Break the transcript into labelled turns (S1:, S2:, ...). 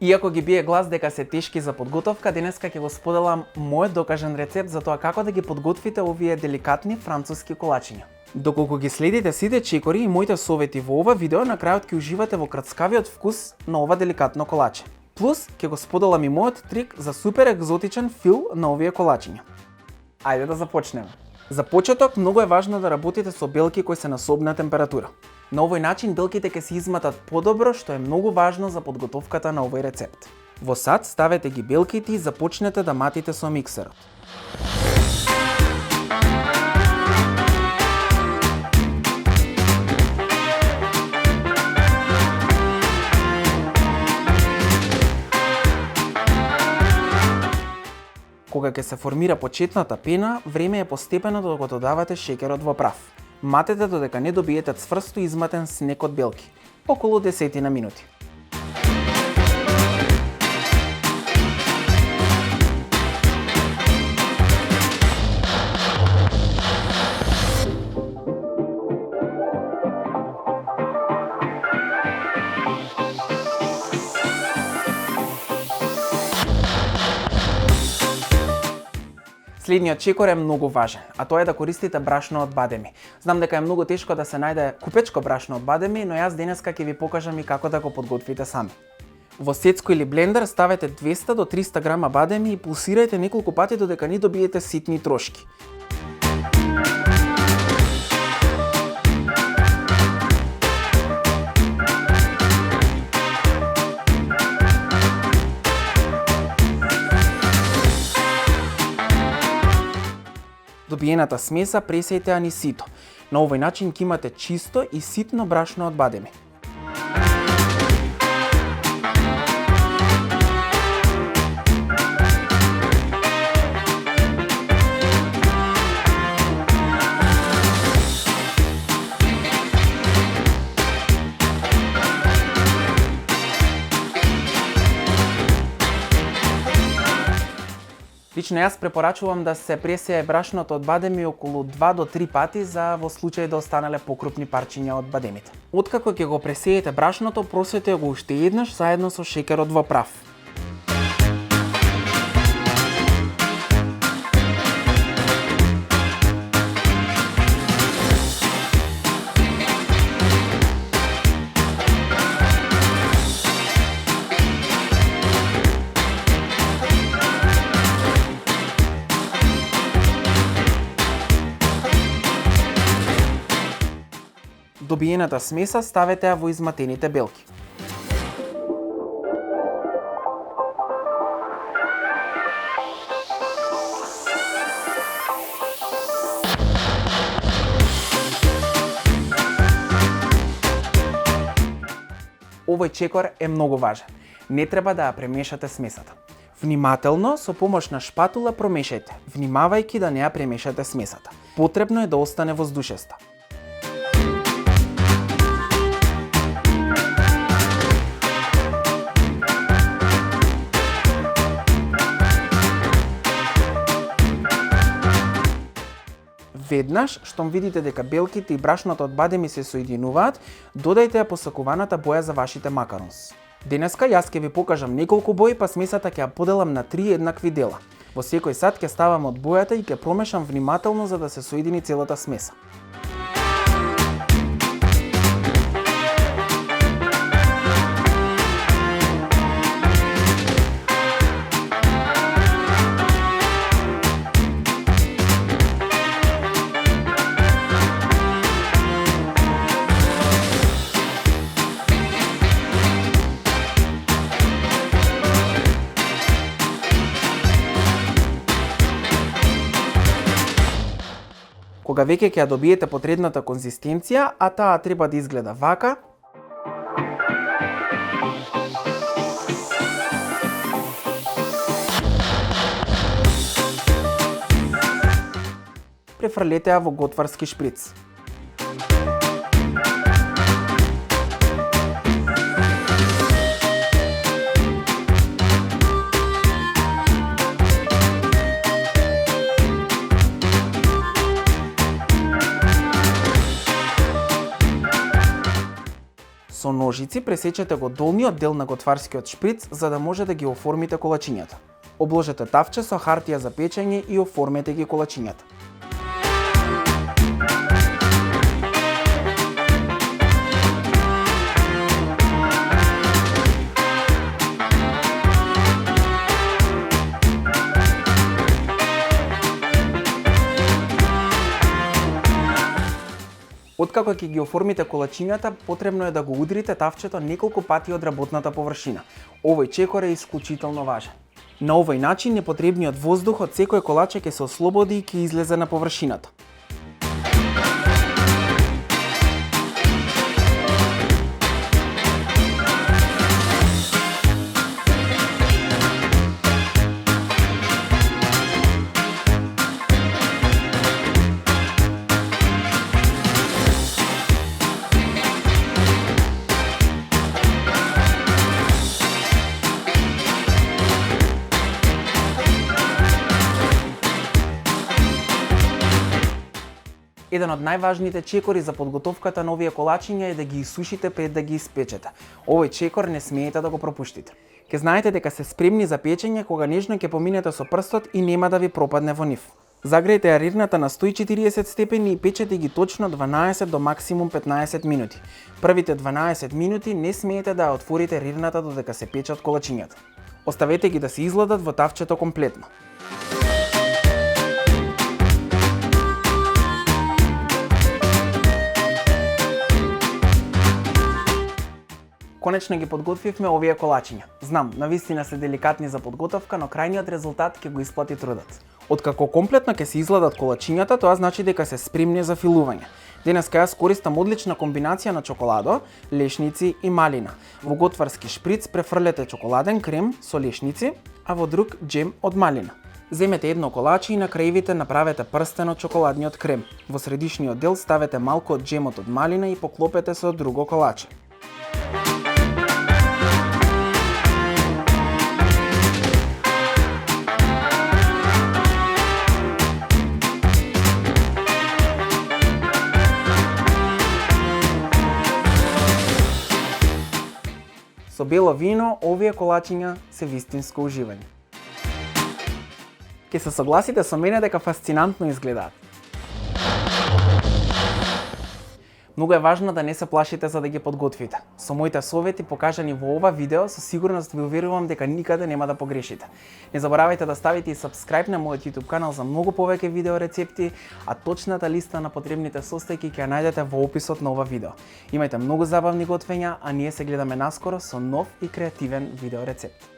S1: Иако ги бие глас дека се тешки за подготовка, денеска ќе го споделам мојот докажан рецепт за тоа како да ги подготвите овие деликатни француски колачиња. Доколку ги следите сите чекори и моите совети во ова видео, на крајот ќе уживате во крцкавиот вкус на ова деликатно колаче. Плюс, ќе го споделам и мојот трик за супер екзотичен фил на овие колачиња. Ајде да започнеме. За почеток, многу е важно да работите со белки кои се на собна температура. На овој начин белките ќе се изматат подобро, што е многу важно за подготовката на овој рецепт. Во сад ставете ги белките и започнете да матите со миксерот. Кога ќе се формира почетната пена, време е постепено да го додавате шеќерот во прав. Матете додека не добиете цврсто изматен снег од белки, околу 10 минути. Следниот чекор е многу важен, а тоа е да користите брашно од бадеми. Знам дека е многу тешко да се најде купечко брашно од бадеми, но јас денеска ќе ви покажам и како да го подготвите сами. Во сецко или блендер ставете 200 до 300 грама бадеми и пулсирајте неколку пати додека не добиете ситни трошки. Добиената смеса пресејте ја низ сито. На овој начин ќе имате чисто и ситно брашно од бадеми. Лично јас препорачувам да се пресее брашното од бадеми околу 2 до 3 пати за во случај да останале покрупни парчиња од бадемите. Откако ќе го пресеете брашното, просете го уште еднаш заедно со шеќерот во прав. Добиената смеса ставете ја во изматените белки. Овој чекор е многу важен. Не треба да ја премешате смесата. Внимателно, со помош на шпатула промешајте, внимавајќи да не ја премешате смесата. Потребно е да остане воздушеста. Веднаш, штом видите дека белките и брашното од бадеми се соединуваат, додајте ја посакуваната боја за вашите макаронс. Денеска јас ќе ви покажам неколку бои, па смесата ќе ја поделам на 3 еднакви дела. Во секој сад ќе ставам од бојата и ќе промешам внимателно за да се соедини целата смеса. Кога веќе ќе ја добиете потребната конзистенција, а таа треба да изгледа вака, префрлете ја во готварски шприц. Со ножици пресечете го долниот дел на готварскиот шприц за да може да ги оформите колачињата. Обложете тавче со хартија за печење и оформете ги колачињата. Откако ќе ги оформите колачињата, потребно е да го удрите тавчето неколку пати од работната површина. Овој чекор е исклучително важен. На овој начин непотребниот воздух од секој колаче ќе се ослободи и ќе излезе на површината. Еден од најважните чекори за подготовката на овие колачиња е да ги исушите пред да ги испечете. Овој чекор не смеете да го пропуштите. Ке знаете дека се спремни за печење кога нежно ќе поминете со прстот и нема да ви пропадне во нив. Загрејте ја рирната на 140 степени и печете ги точно 12 до максимум 15 минути. Првите 12 минути не смеете да ја отворите рирната додека се печат колачињата. Оставете ги да се изгладат во тавчето комплетно. Конечно ги подготвивме овие колачиња. Знам, навистина се деликатни за подготовка, но крајниот резултат ќе го исплати трудот. Откако комплетно ќе се изгладат колачињата, тоа значи дека се спремни за филување. Денеска јас користам одлична комбинација на чоколадо, лешници и малина. Во готварски шприц префрлете чоколаден крем со лешници, а во друг џем од малина. Земете едно колаче и на краивите направете прстен од чоколадниот крем. Во средишниот дел ставете малку од џемот од малина и поклопете со друго колаче. Со бело вино, овие колачиња се вистинско уживање. Ке се согласите со мене дека фасцинантно изгледаат. Многу е важно да не се плашите за да ги подготвите. Со моите совети покажани во ова видео, со сигурност ви уверувам дека никаде нема да погрешите. Не заборавајте да ставите и subscribe на мојот YouTube канал за многу повеќе видео рецепти, а точната листа на потребните состојки ќе ја најдете во описот на ова видео. Имајте многу забавни готвења, а ние се гледаме наскоро со нов и креативен видео рецепт.